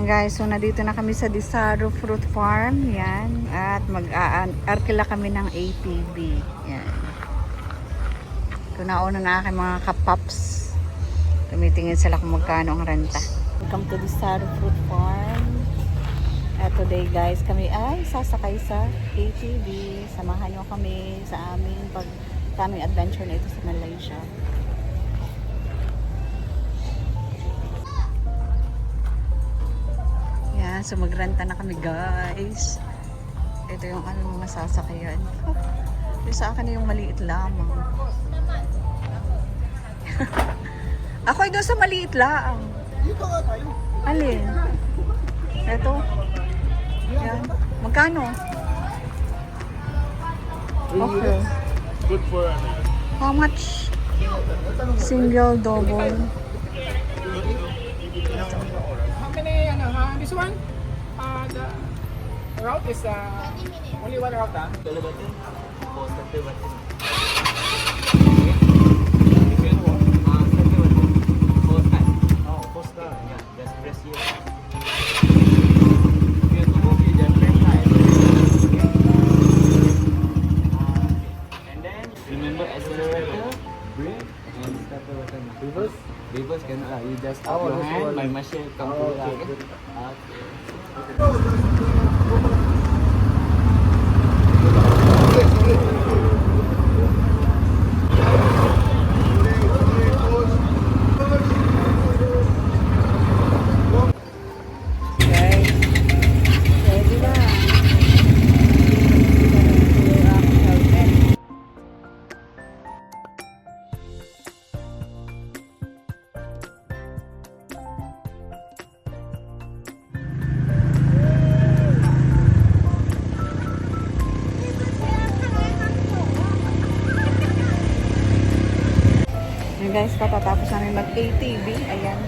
Guys, so nandito na kami sa Desaro Fruit Farm. Yan. At mag-arkila kami ng ATV. Yan. Ito nauna na aking mga kapaps. Tumitingin sila kung magkano ang renta. Welcome to Desaro Fruit Farm. At today guys, kami ay sasakay sa ATV. Samahan nyo kami sa aming adventure na ito sa Malaysia. Yan, so magrenta na kami guys. Ito yung mga sasakyan. Yung sa akin yung maliit lamang. Ako ay doon sa maliit lang. Dito nga tayo. Alin? Ito. Yan. Magkano? Okay. Good for ano? How much? Single, double. How many, this one? The route is only one route, Remember accelerator, brake, and stepper button. Reverse can you just stop your hand, my machine come to you. Guys, patatapos namin mag-ATV. Ayan.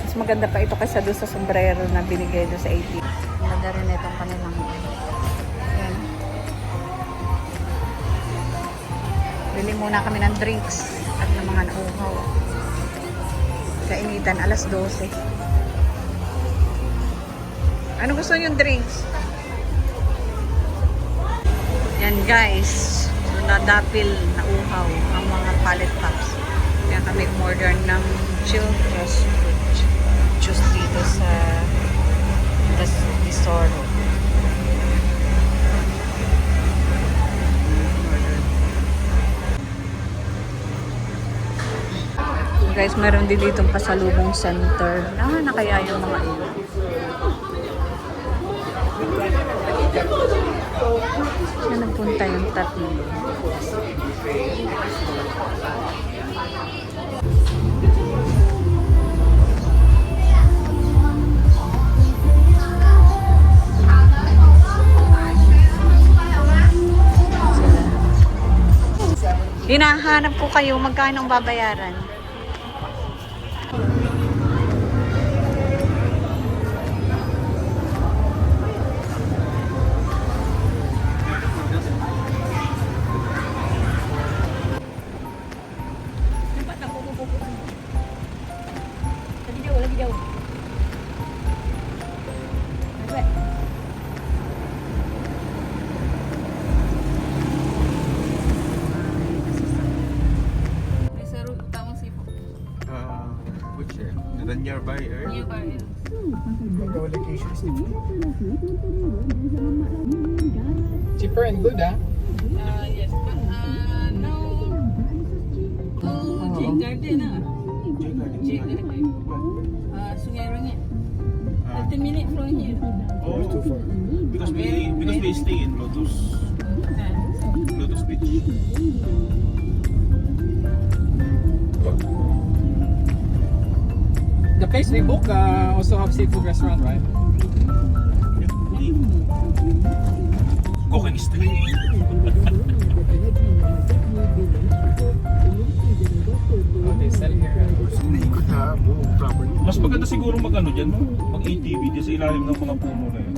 Mas maganda pa ito kaysa doon sa sombrero na binigay doon sa ATV. Maganda rin itong kanilang. Ayan. Bili muna kami ng drinks at ng mga nauhaw. Kainitan, alas 12. Ano gusto yung drinks? Yan guys. Nadapil na uhaw ang mga pallet pops. Kaya kami umorder ng chill fresh fruit juice dito sa Desaro. Guys, meron din ditong pasalubong center. Na kaya yung mga ilo. Saan nagpunta yung tatlo? Hinahanap ko kayo, magkano ang babayaran? Lagi jauh. Which the nearby area? The location is cheaper and good, Yes, but now Jane Garden Jane Garden. Sungai Rengit. 30 minutes from here. Oh, it's too far. Because we stay in Lotus Beach. The place we book also have seafood restaurant, right? Cook and stay. They sell here. Siniikot na buong property. Mas maganda siguro mag-ano dyan, mag-ATV dyan sa ilalim ng mga puno na yun.